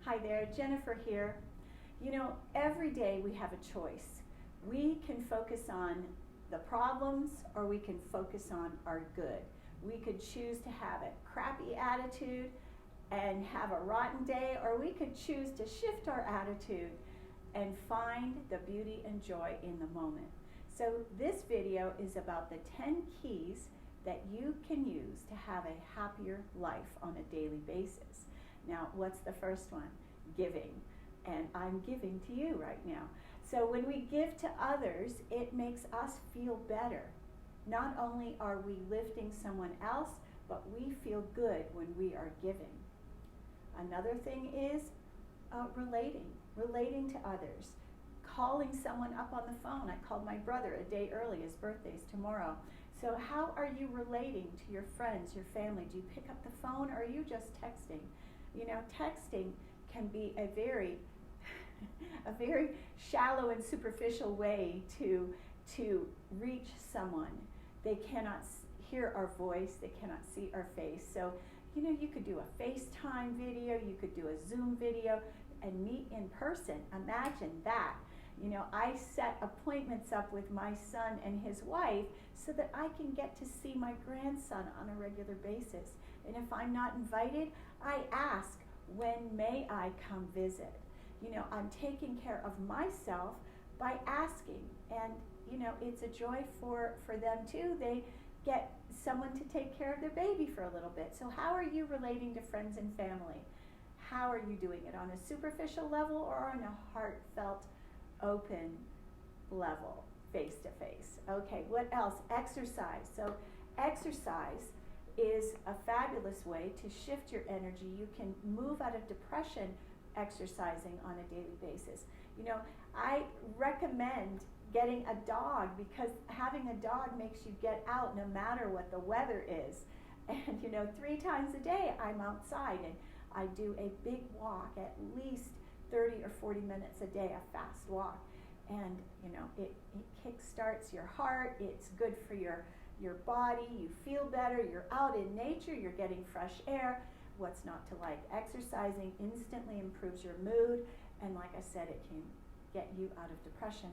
Hi there, Jennifer here. You know, every day we have a choice. We can focus on the problems or we can focus on our good. We could choose to have a crappy attitude and have a rotten day, or we could choose to shift our attitude and find the beauty and joy in the moment. So this video is about the 10 keys that you can use to have a happier life on a daily basis. Now, what's the first one? Giving. And I'm giving to you right now. So when we give to others, it makes us feel better. Not only are we lifting someone else, but we feel good when we are giving. Another thing is relating to others. Calling someone up on the phone. I called my brother a day early. His birthday's tomorrow. So how are you relating to your friends, your family? Do you pick up the phone or are you just texting? You know, texting can be a very shallow and superficial way to reach someone. They cannot hear our voice, they cannot see our face. So, you know, you could do a FaceTime video, you could do a Zoom video and meet in person. Imagine that. You know, I set appointments up with my son and his wife so that I can get to see my grandson on a regular basis. And if I'm not invited, I ask, when may I come visit? You know, I'm taking care of myself by asking. And, you know, it's a joy for them too. They get someone to take care of their baby for a little bit. So how are you relating to friends and family? How are you doing it? On a superficial level or on a heartfelt, open level, face to face? Okay, what else? Exercise. So exercise is a fabulous way to shift your energy. You can move out of depression exercising on a daily basis. You know, I recommend getting a dog because having a dog makes you get out no matter what the weather is. And you know, 3 times a day I'm outside and I do a big walk, at least 30 or 40 minutes a day, a fast walk. And you know, it kickstarts your heart, it's good for your body, you feel better, you're out in nature, you're getting fresh air. What's not to like? Exercising instantly improves your mood, and like I said, it can get you out of depression.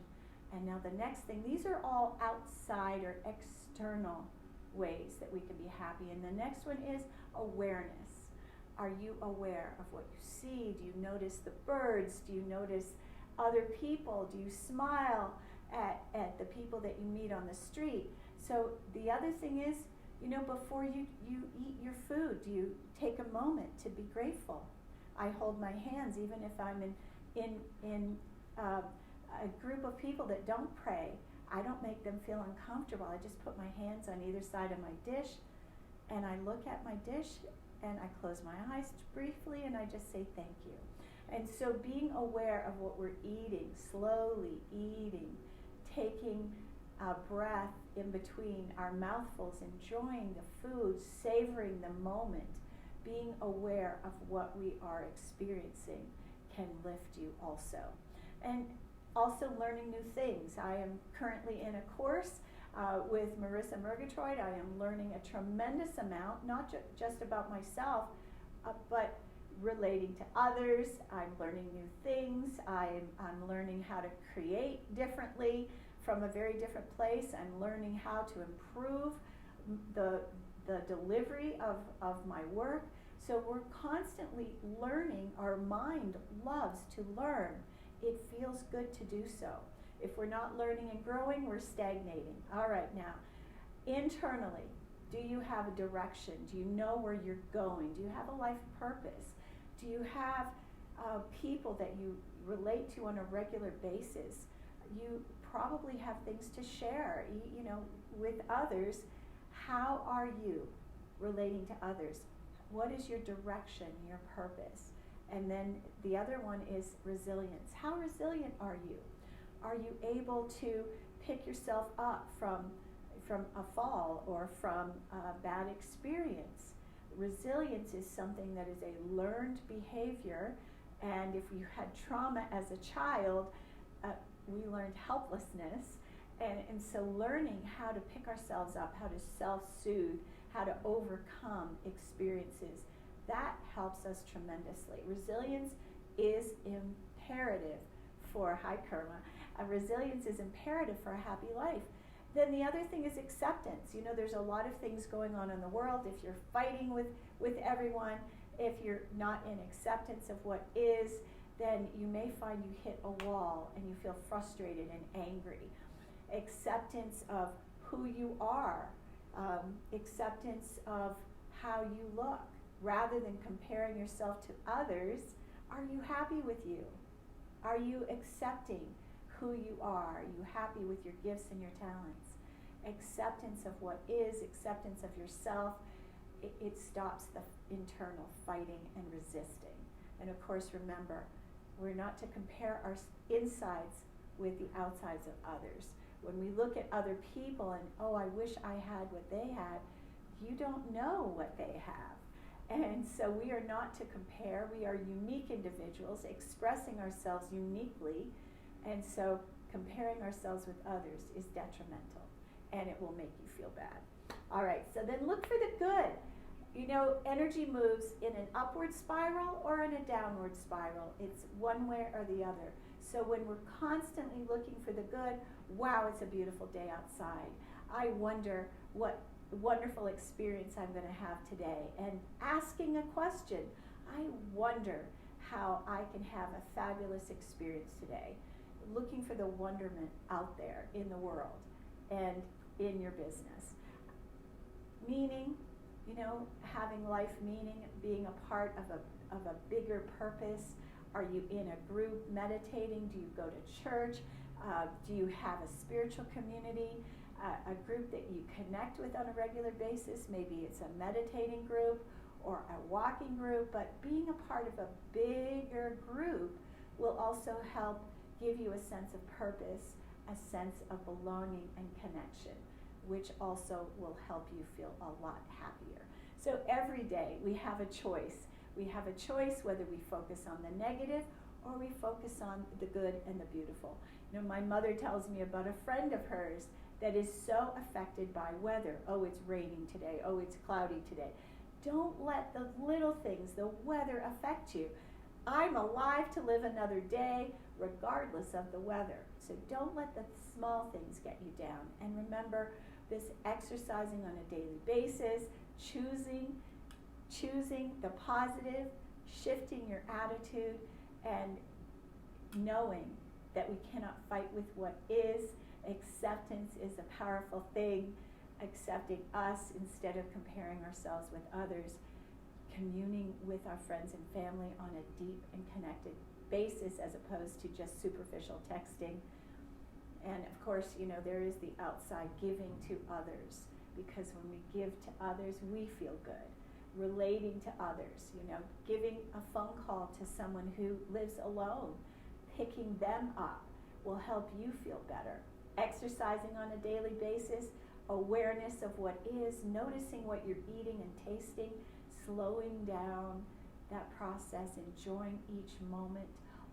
And now the next thing, these are all outside or external ways that we can be happy. And the next one is awareness. Are you aware of what you see? Do you notice the birds? Do you notice other people? Do you smile at the people that you meet on the street? So the other thing is, you know, before you eat your food, do you take a moment to be grateful? I hold my hands even if I'm in a group of people that don't pray. I don't make them feel uncomfortable. I just put my hands on either side of my dish and I look at my dish and I close my eyes briefly and I just say thank you. And so being aware of what we're eating, slowly eating, taking a breath in between our mouthfuls, enjoying the food, savoring the moment, being aware of what we are experiencing can lift you also. And also learning new things. I am currently in a course with Marissa Murgatroyd. I am learning a tremendous amount, not just about myself, but relating to others. I'm learning new things. I'm learning how to create differently from a very different place. I'm learning how to improve the delivery of my work. So we're constantly learning. Our mind loves to learn. It feels good to do so. If we're not learning and growing, we're stagnating. All right, now, internally, do you have a direction? Do you know where you're going? Do you have a life purpose? Do you have people that you relate to on a regular basis? You probably have things to share, you know, with others. How are you relating to others? What is your direction, your purpose? And then the other one is resilience. How resilient are you? Are you able to pick yourself up from a fall or from a bad experience? Resilience is something that is a learned behavior, and if you had trauma as a child, we learned helplessness, and so learning how to pick ourselves up, how to self-soothe, how to overcome experiences, that helps us tremendously. Resilience is imperative for high karma. Resilience is imperative for a happy life. Then the other thing is acceptance. You know, there's a lot of things going on in the world. If you're fighting with everyone, if you're not in acceptance of what is, then you may find you hit a wall and you feel frustrated and angry. Acceptance of who you are, acceptance of how you look, rather than comparing yourself to others. Are you happy with you? Are you accepting who you are? Are you happy with your gifts and your talents? Acceptance of what is, acceptance of yourself, it stops the internal fighting and resisting. And of course, remember, we're not to compare our insides with the outsides of others. When we look at other people and, oh, I wish I had what they had, you don't know what they have. And so we are not to compare. We are unique individuals expressing ourselves uniquely. And so comparing ourselves with others is detrimental, and it will make you feel bad. All right, so then look for the good. You know, energy moves in an upward spiral or in a downward spiral. It's one way or the other. So when we're constantly looking for the good, wow, it's a beautiful day outside. I wonder what wonderful experience I'm going to have today. And asking a question, I wonder how I can have a fabulous experience today. Looking for the wonderment out there in the world and in your business. Meaning, you know, having life meaning, being a part of a bigger purpose. Are you in a group meditating? Do you go to church? Do you have a spiritual community? A group that you connect with on a regular basis? Maybe it's a meditating group or a walking group, but being a part of a bigger group will also help give you a sense of purpose, a sense of belonging and connection, which also will help you feel a lot happier. So every day we have a choice. We have a choice whether we focus on the negative or we focus on the good and the beautiful. You know, my mother tells me about a friend of hers that is so affected by weather. Oh, it's raining today. Oh, it's cloudy today. Don't let the little things, the weather, affect you. I'm alive to live another day regardless of the weather. So don't let the small things get you down. And remember, this exercising on a daily basis, choosing the positive, shifting your attitude, and knowing that we cannot fight with what is. Acceptance is a powerful thing. Accepting us instead of comparing ourselves with others. Communing with our friends and family on a deep and connected basis as opposed to just superficial texting. And of course, you know, there is the outside giving to others, because when we give to others, we feel good. Relating to others, you know, giving a phone call to someone who lives alone, picking them up will help you feel better. Exercising on a daily basis, awareness of what is, noticing what you're eating and tasting, slowing down that process, enjoying each moment.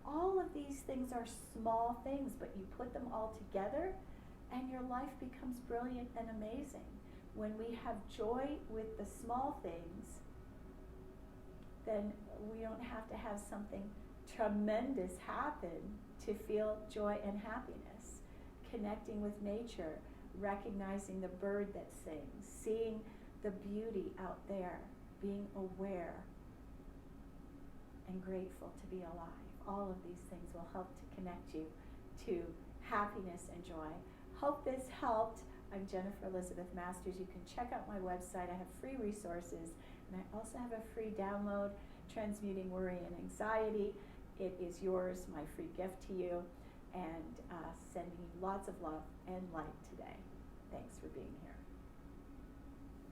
All of these things are small things, but you put them all together and your life becomes brilliant and amazing. When we have joy with the small things, then we don't have to have something tremendous happen to feel joy and happiness. Connecting with nature, recognizing the bird that sings, seeing the beauty out there, being aware and grateful to be alive. All of these things will help to connect you to happiness and joy. Hope this helped. I'm Jennifer Elizabeth Masters. You can check out my website. I have free resources, and I also have a free download, Transmuting Worry and Anxiety. It is yours, my free gift to you, and sending you lots of love and light today. Thanks for being here.